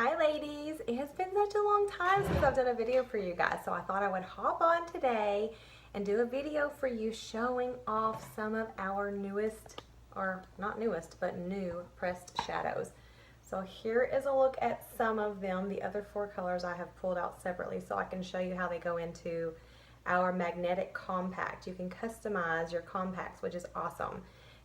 Hi ladies, it has been such a long time since I've done a video for you guys, so I thought I would hop on today and do a video for you showing off some of our newest, or not newest, but new pressed shadows. So here is a look at some of them. The other four colors I have pulled out separately so I can show you how they go into our magnetic compact. You can customize your compacts, which is awesome.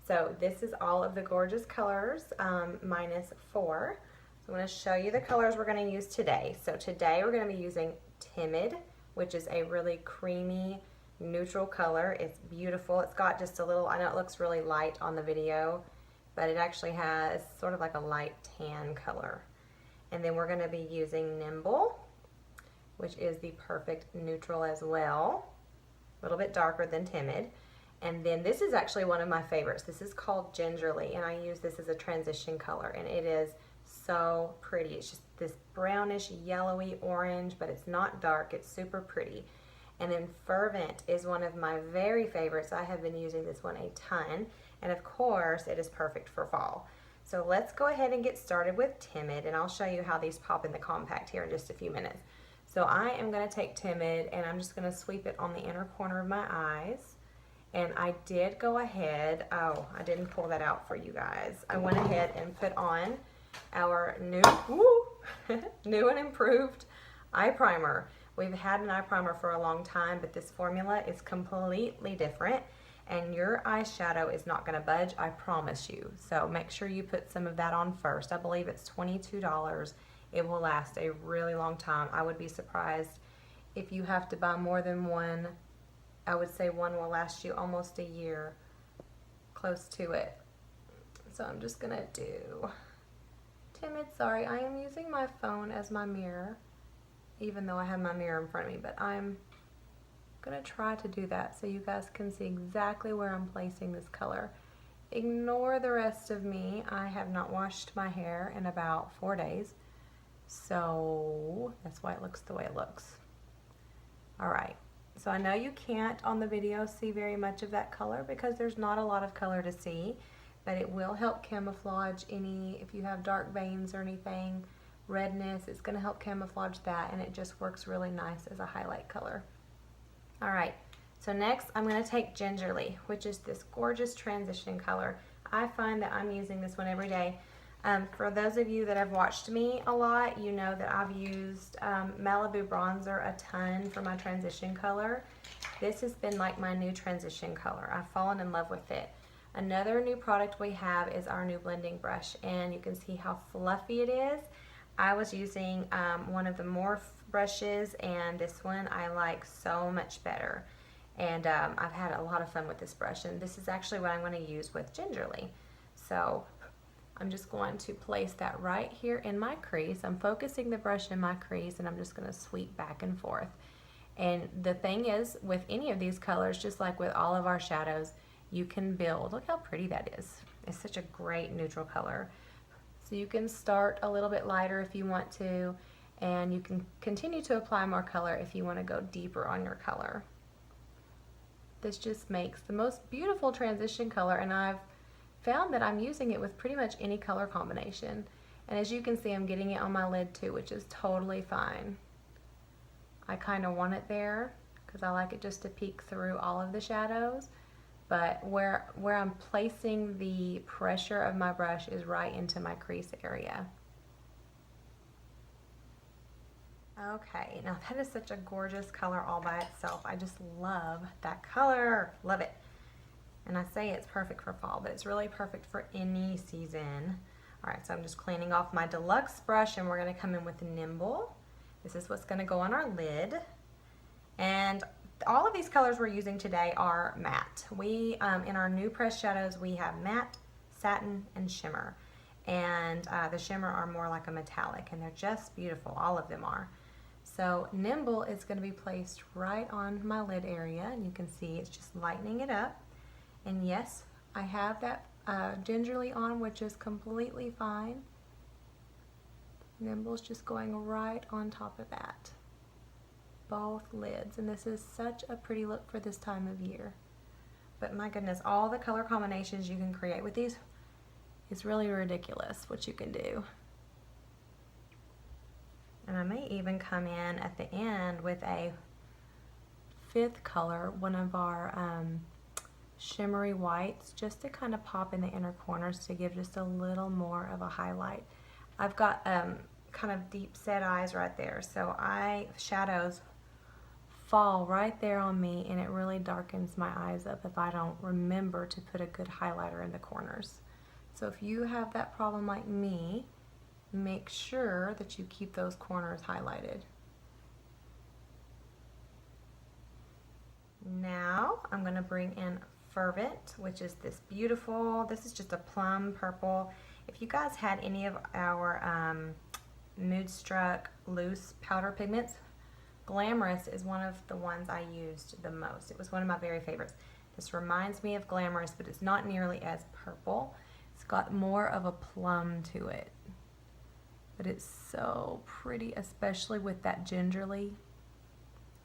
So this is all of the gorgeous colors, minus 4. So I'm going to show you the colors we're going to use today. So today we're going to be using Timid, which is a really creamy, neutral color. It's beautiful. It's got just a little, I know it looks really light on the video, but it actually has sort of like a light tan color. And then we're going to be using Nimble, which is the perfect neutral as well. A little bit darker than Timid. And then this is actually one of my favorites. This is called Gingerly, and I use this as a transition color, and it is so pretty. It's just this brownish, yellowy orange, but it's not dark. It's super pretty. And then Fervent is one of my very favorites. I have been using this one a ton, and of course, it is perfect for fall. So let's go ahead and get started with Timid, and I'll show you how these pop in the compact here in just a few minutes. So I am going to take Timid, and I'm just going to sweep it on the inner corner of my eyes. And I did go ahead, oh, I didn't pull that out for you guys. I went ahead and put on our new, new and improved eye primer. We've had an eye primer for a long time, but this formula is completely different, and your eyeshadow is not going to budge, I promise you. So make sure you put some of that on first. I believe it's $22. It will last a really long time. I would be surprised if you have to buy more than one. I would say one will last you almost a year, close to it. So I'm just going to do Timid. Sorry, I am using my phone as my mirror, even though I have my mirror in front of me, but I'm going to try to do that so you guys can see exactly where I'm placing this color. Ignore the rest of me. I have not washed my hair in about 4 days, so that's why it looks the way it looks. All right. So I know you can't on the video see very much of that color because there's not a lot of color to see, but it will help camouflage any, if you have dark veins or anything, redness, it's going to help camouflage that, and it just works really nice as a highlight color. All right, so next I'm going to take Gingerly, which is this gorgeous transition color. I find that I'm using this one every day. For those of you that have watched me a lot, you know that I've used Malibu bronzer a ton for my transition color. This has been like my new transition color. I've fallen in love with it. Another new product we have is our new blending brush, and you can see how fluffy it is. I was using one of the Morph brushes, and this one I like so much better. And I've had a lot of fun with this brush, and this is actually what I'm going to use with Gingerly. So I'm just going to place that right here in my crease. I'm focusing the brush in my crease, and I'm just going to sweep back and forth. And the thing is, with any of these colors, just like with all of our shadows, you can build. Look how pretty that is. It's such a great neutral color. So you can start a little bit lighter if you want to, and you can continue to apply more color if you want to go deeper on your color. This just makes the most beautiful transition color, and I've found that I'm using it with pretty much any color combination. And as you can see, I'm getting it on my lid too, which is totally fine. I kind of want it there because I like it just to peek through all of the shadows, but where I'm placing the pressure of my brush is right into my crease area. Okay, now that is such a gorgeous color all by itself. I just love that color, love it. And I say it's perfect for fall, but it's really perfect for any season. All right, so I'm just cleaning off my deluxe brush, and we're going to come in with Nimble. This is what's going to go on our lid. And all of these colors we're using today are matte. We, in our new pressed shadows, we have matte, satin, and shimmer. And the shimmer are more like a metallic, and they're just beautiful. All of them are. So Nimble is going to be placed right on my lid area, and you can see it's just lightening it up. And yes, I have that Gingerly on, which is completely fine. Nimble's just going right on top of that. Both lids, and this is such a pretty look for this time of year. But my goodness, all the color combinations you can create with these, it's really ridiculous what you can do. And I may even come in at the end with a 5th color, one of our shimmery whites, just to kind of pop in the inner corners to give just a little more of a highlight. I've got kind of deep set eyes right there, so shadows fall right there on me, and it really darkens my eyes up if I don't remember to put a good highlighter in the corners. So if you have that problem like me, make sure that you keep those corners highlighted. Now I'm going to bring in Fervent, which is this beautiful, this is just a plum purple. If you guys had any of our Moodstruck loose powder pigments, Glamorous is one of the ones I used the most. It was one of my very favorites. This reminds me of Glamorous, but it's not nearly as purple. It's got more of a plum to it. But it's so pretty, especially with that gingerly.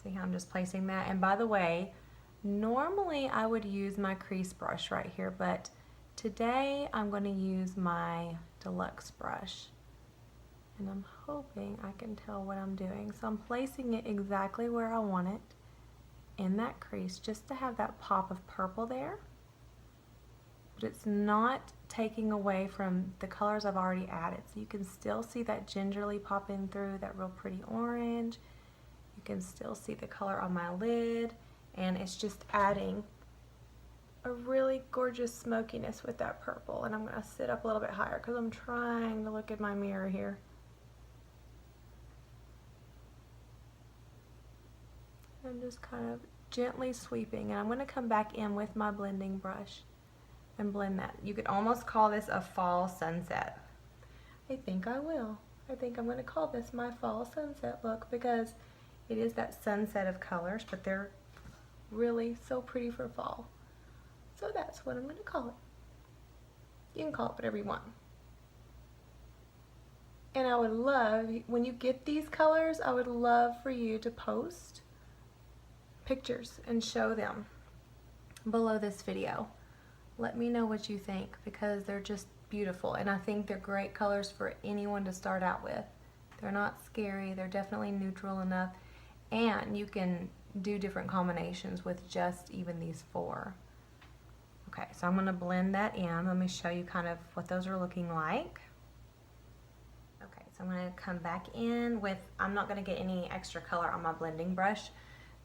See how I'm just placing that? And by the way, normally I would use my crease brush right here, but today I'm going to use my deluxe brush. And I'm hoping I can tell what I'm doing. So I'm placing it exactly where I want it in that crease, just to have that pop of purple there. But it's not taking away from the colors I've already added. So you can still see that gingerly pop in through, that real pretty orange. You can still see the color on my lid, and it's just adding a really gorgeous smokiness with that purple. And I'm going to sit up a little bit higher because I'm trying to look in my mirror here. I'm just kind of gently sweeping, and I'm going to come back in with my blending brush and blend that. You could almost call this a fall sunset. I think I will. I think I'm going to call this my fall sunset look, because it is that sunset of colors, but they're really so pretty for fall. So that's what I'm going to call it. You can call it whatever you want. And I would love, when you get these colors, I would love for you to post pictures and show them below this video. Let me know what you think, because they're just beautiful, and I think they're great colors for anyone to start out with. They're not scary, they're definitely neutral enough, and you can do different combinations with just even these 4. Okay, so I'm going to blend that in. Let me show you kind of what those are looking like. Okay, so I'm going to come back in with, I'm not going to get any extra color on my blending brush,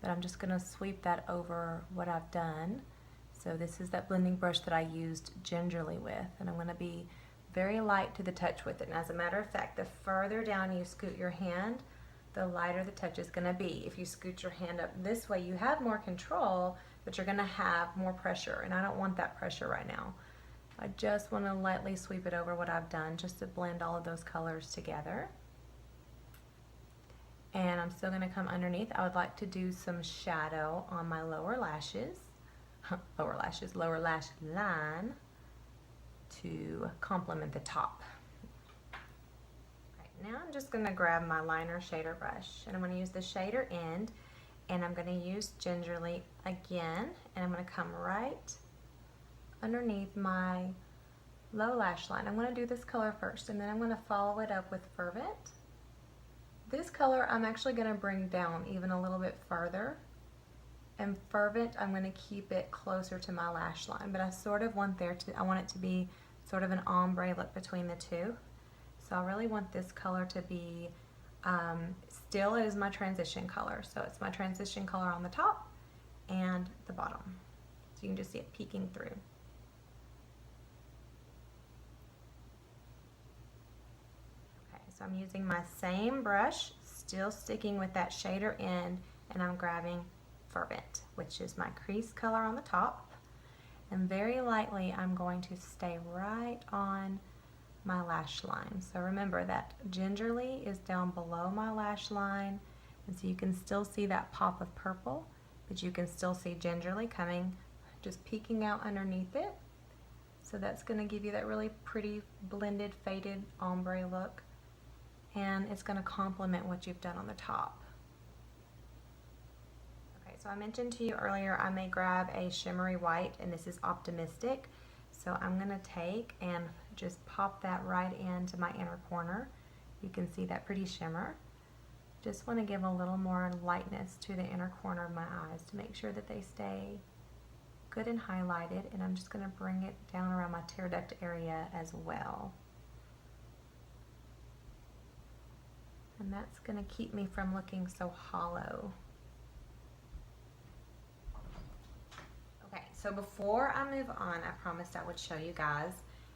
but I'm just going to sweep that over what I've done. So this is that blending brush that I used gingerly with, and I'm going to be very light to the touch with it. And as a matter of fact, the further down you scoot your hand, the lighter the touch is going to be. If you scoot your hand up this way, you have more control, but you're going to have more pressure, and I don't want that pressure right now. I just want to lightly sweep it over what I've done, just to blend all of those colors together. And I'm still going to come underneath. I would like to do some shadow on my lower lashes, lower lash line, to complement the top. Right, now I'm just going to grab my liner shader brush, and I'm going to use the shader end, and I'm going to use gingerly again, and I'm going to come right underneath my low lash line. I'm going to do this color first, and then I'm going to follow it up with Fervent. This color I'm actually going to bring down even a little bit further, and Fervent I'm going to keep it closer to my lash line, but I sort of want I want it to be sort of an ombre look between the two. So I really want this color to be still is my transition color. So it's my transition color on the top and the bottom. So you can just see it peeking through. So I'm using my same brush, still sticking with that shader end, and I'm grabbing Fervent, which is my crease color on the top, and very lightly I'm going to stay right on my lash line. So remember that gingerly is down below my lash line, and so you can still see that pop of purple, but you can still see gingerly coming, just peeking out underneath it. So that's going to give you that really pretty blended faded ombre look, and it's going to complement what you've done on the top. Okay, so I mentioned to you earlier I may grab a shimmery white, and this is Optimistic. So I'm going to take and just pop that right into my inner corner. You can see that pretty shimmer. Just want to give a little more lightness to the inner corner of my eyes to make sure that they stay good and highlighted, and I'm just going to bring it down around my tear duct area as well. And that's going to keep me from looking so hollow. Okay, so before I move on, I promised I would show you guys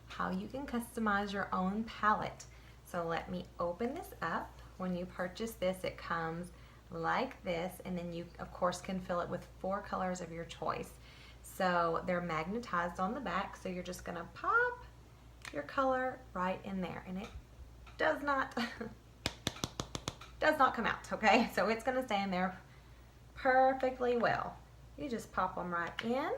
how you can customize your own palette. So let me open this up. When you purchase this, it comes like this, and then you of course can fill it with 4 colors of your choice. So they're magnetized on the back, so you're just gonna pop your color right in there, and it does not come out, okay? So it's gonna stay in there perfectly well. You just pop them right in.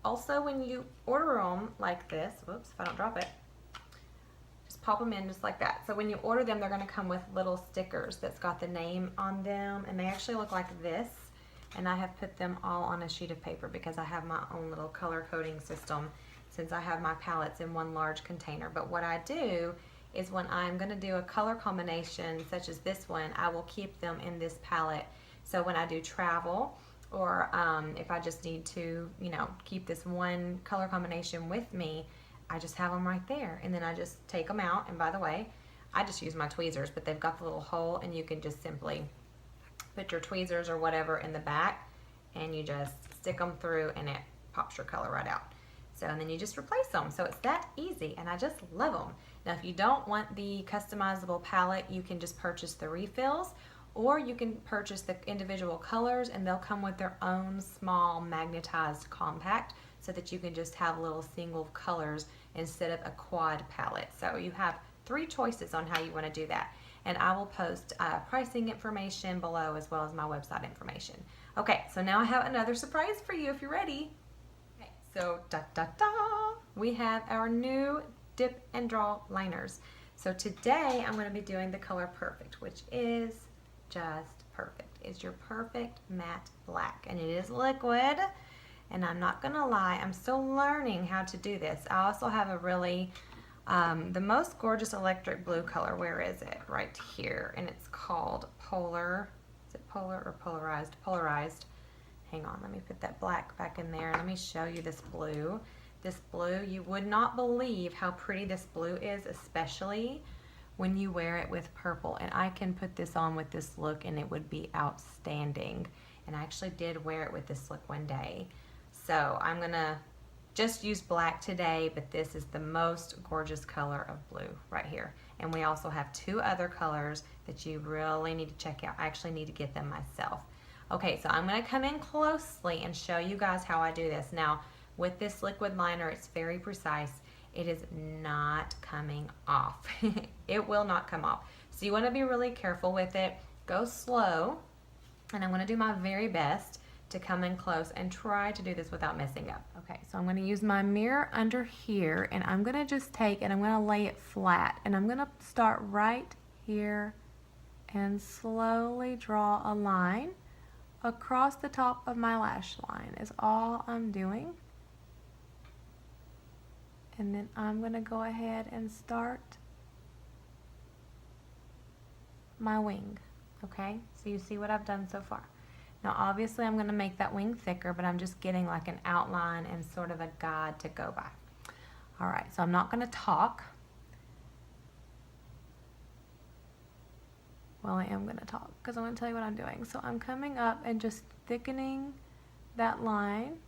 Also, when you order them like this, whoops, if I don't drop it, just pop them in just like that. So when you order them, they're gonna come with little stickers that's got the name on them, and they actually look like this. And I have put them all on a sheet of paper because I have my own little color coding system since I have my palettes in one large container. But what I do is when I'm gonna do a color combination such as this one, I will keep them in this palette. So when I do travel, or if I just need to, you know, keep this one color combination with me, I just have them right there. And then I just take them out. And by the way, I just use my tweezers, but they've got the little hole, and you can just simply put your tweezers or whatever in the back, and you just stick them through, and it pops your color right out. So, and then you just replace them. So it's that easy, and I just love them. Now, if you don't want the customizable palette, you can just purchase the refills, or you can purchase the individual colors, and they'll come with their own small magnetized compact so that you can just have little single colors instead of a quad palette. So you have 3 choices on how you want to do that. And I will post pricing information below as well as my website information. Okay, so now I have another surprise for you if you're ready. Okay, so we have our new dip and draw liners. So today I'm going to be doing the color Perfect, which is just perfect. It's your perfect matte black, and it is liquid. And I'm not gonna lie, I'm still learning how to do this. I also have a really the most gorgeous electric blue color. Where is it? Right here. And it's called Polar. Is it Polar or Polarized? Polarized. Hang on, let me put that black back in there. Let me show you this blue. This blue, you would not believe how pretty this blue is, especially when you wear it with purple. And I can put this on with this look and it would be outstanding. And I actually did wear it with this look one day. So I'm gonna just use black today, but this is the most gorgeous color of blue right here. And we also have 2 other colors that you really need to check out. I actually need to get them myself. Okay, so I'm gonna come in closely and show you guys how I do this. Now, with this liquid liner, it's very precise. It is not coming off. It will not come off. So you wanna be really careful with it. Go slow, and I'm gonna do my very best to come in close and try to do this without messing up. Okay, so I'm gonna use my mirror under here, and I'm gonna just take and I'm gonna lay it flat, and I'm gonna start right here and slowly draw a line across the top of my lash line is all I'm doing. And then I'm gonna go ahead and start my wing, okay? So you see what I've done so far. Now obviously I'm gonna make that wing thicker, but I'm just getting like an outline and sort of a guide to go by. All right, so I'm not gonna talk. Well, I am gonna talk because I'm gonna tell you what I'm doing. So I'm coming up and just thickening that line.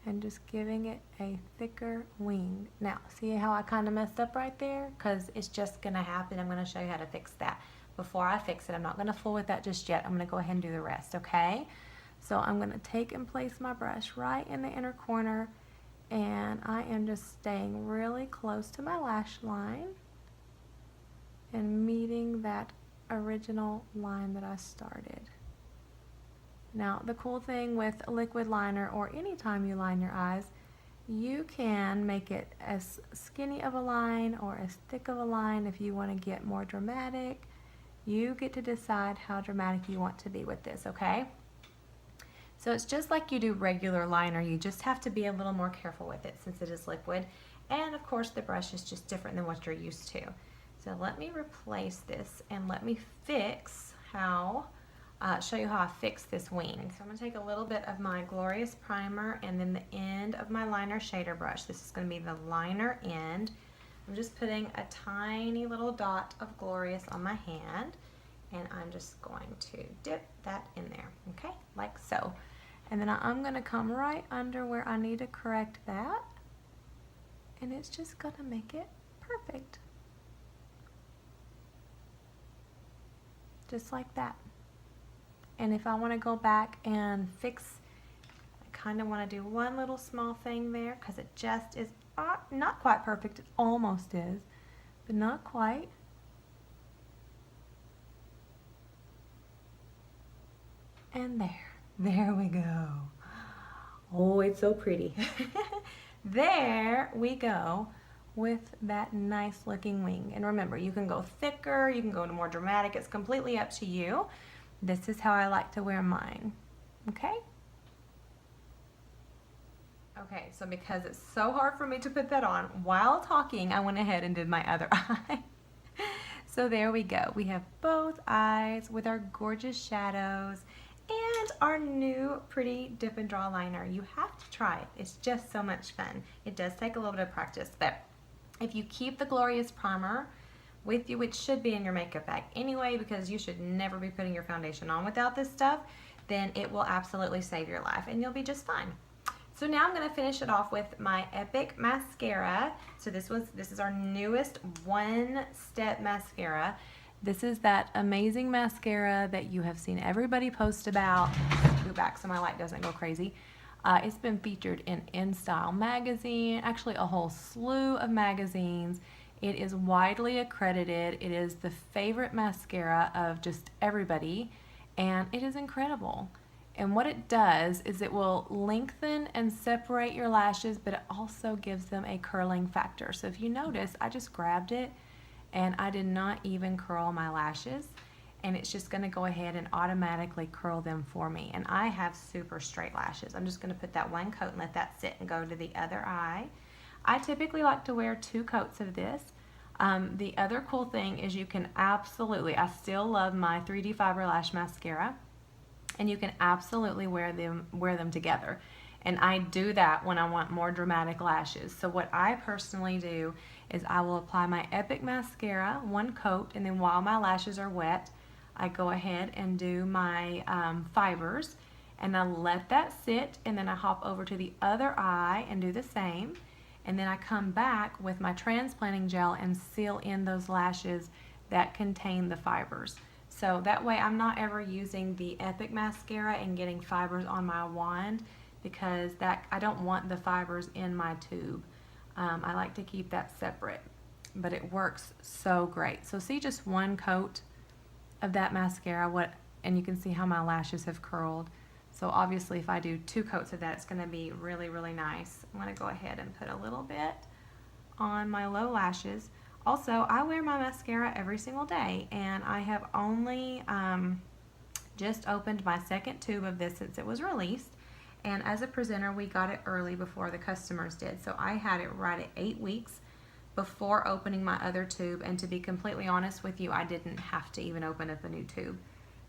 And just giving it a thicker wing. Now, see how I kind of messed up right there? Because it's just gonna happen. I'm gonna show you how to fix that. Before I fix it, I'm not gonna fool with that just yet. I'm gonna go ahead and do the rest, okay? So I'm gonna take and place my brush right in the inner corner, and I am just staying really close to my lash line and meeting that original line that I started. Now, the cool thing with a liquid liner, or any time you line your eyes, you can make it as skinny of a line or as thick of a line if you want to get more dramatic. You get to decide how dramatic you want to be with this, okay? So it's just like you do regular liner. You just have to be a little more careful with it since it is liquid. And of course the brush is just different than what you're used to. So let me replace this and let me fix how, show you how I fix this wing. So I'm going to take a little bit of my Glorious Primer and then the end of my liner shader brush. This is going to be the liner end. I'm just putting a tiny little dot of Glorious on my hand, and I'm just going to dip that in there, okay, like so. And then I'm going to come right under where I need to correct that, and it's just going to make it perfect. Just like that. And if I want to go back and fix, I kind of want to do one little small thing there because it just is not quite perfect. It almost is, but not quite. And there we go. Oh, it's so pretty. There we go with that nice looking wing. And remember, you can go thicker, you can go to more dramatic. It's completely up to you. This is how I like to wear mine. Okay? Okay, so because it's so hard for me to put that on while talking, I went ahead and did my other eye. So there we go. We have both eyes with our gorgeous shadows and our new pretty dip and draw liner. You have to try it. It's just so much fun. It does take a little bit of practice, but if you keep the Glorious Primer with you, which should be in your makeup bag anyway, because you should never be putting your foundation on without this stuff, then it will absolutely save your life and you'll be just fine. So now I'm going to finish it off with my Epic Mascara. So this is our newest one-step mascara. This is that amazing mascara that you have seen everybody post about. Go back so my light doesn't go crazy. It's been featured in InStyle magazine, actually a whole slew of magazines. It is widely accredited. It is the favorite mascara of just everybody, and it is incredible. And what it does is it will lengthen and separate your lashes, but it also gives them a curling factor. So if you notice, I just grabbed it and I did not even curl my lashes, and it's just going to go ahead and automatically curl them for me. And I have super straight lashes. I'm just going to put that one coat and let that sit and go to the other eye. I typically like to wear 2 coats of this. The other cool thing is you can absolutely, I still love my 3D Fiber Lash Mascara, and you can absolutely wear them together. And I do that when I want more dramatic lashes. So what I personally do is I will apply my Epic Mascara, 1 coat, and then while my lashes are wet, I go ahead and do my fibers, and I let that sit, and then I hop over to the other eye and do the same. And then I come back with my transplanting gel and seal in those lashes that contain the fibers. So that way I'm not ever using the Epic Mascara and getting fibers on my wand, because I don't want the fibers in my tube. I like to keep that separate, but it works so great. So see, just 1 coat of that mascara, and you can see how my lashes have curled. So obviously if I do 2 coats of that, it's going to be really, really nice. I'm going to go ahead and put a little bit on my low lashes. Also, I wear my mascara every single day, and I have only just opened my 2nd tube of this since it was released. And as a presenter, we got it early before the customers did. So I had it right at 8 weeks before opening my other tube. And to be completely honest with you, I didn't have to even open up a new tube.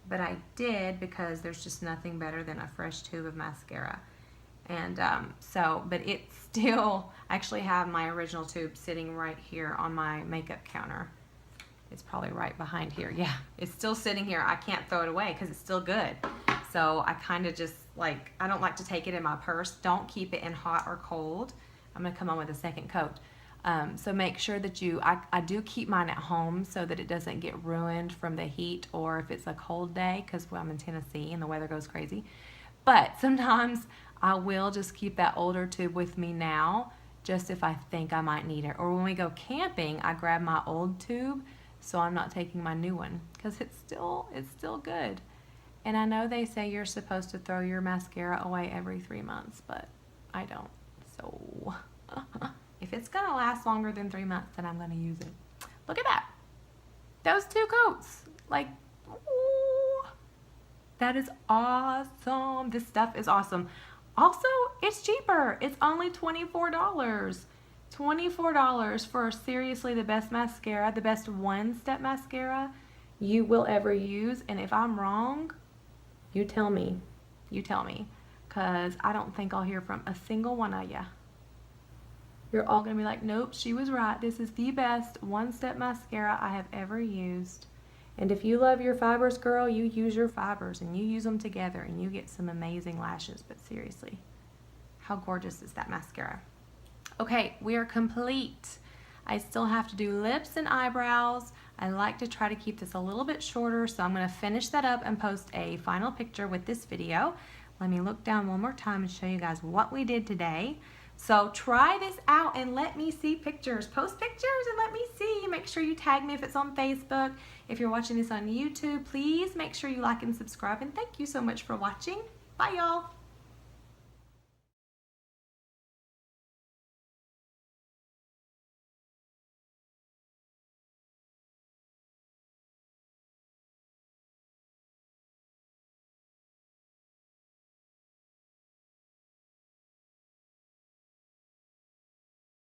But I did, because there's just nothing better than a fresh tube of mascara. And but it still, I actually have my original tube sitting right here on my makeup counter. It's probably right behind here. Yeah, it's still sitting here. I can't throw it away because it's still good. So I kind of just I don't like to take it in my purse. Don't keep it in hot or cold. I'm going to come on with a 2nd coat. So make sure that I do keep mine at home so that it doesn't get ruined from the heat or if it's a cold day, because I'm in Tennessee and the weather goes crazy. But sometimes I will just keep that older tube with me now, just if I think I might need it. Or when we go camping, I grab my old tube so I'm not taking my new one, because it's still good. And I know they say you're supposed to throw your mascara away every 3 months, but I don't. So if it's going to last longer than 3 months, then I'm going to use it. Look at that. Those 2 coats. Ooh. That is awesome. This stuff is awesome. Also, it's cheaper. It's only $24. $24 for seriously the best mascara, the best one-step mascara you will ever use. And if I'm wrong, you tell me. You tell me. Because I don't think I'll hear from a single one of you. You're all going to be like, nope, she was right. This is the best one-step mascara I have ever used. And if you love your fibers, girl, you use your fibers and you use them together and you get some amazing lashes. But seriously, how gorgeous is that mascara? Okay, we are complete. I still have to do lips and eyebrows. I like to try to keep this a little bit shorter, so I'm going to finish that up and post a final picture with this video. Let me look down one more time and show you guys what we did today. So try this out and let me see pictures. Post pictures and let me see. Make sure you tag me if it's on Facebook. If you're watching this on YouTube, please make sure you like and subscribe. And thank you so much for watching. Bye, y'all.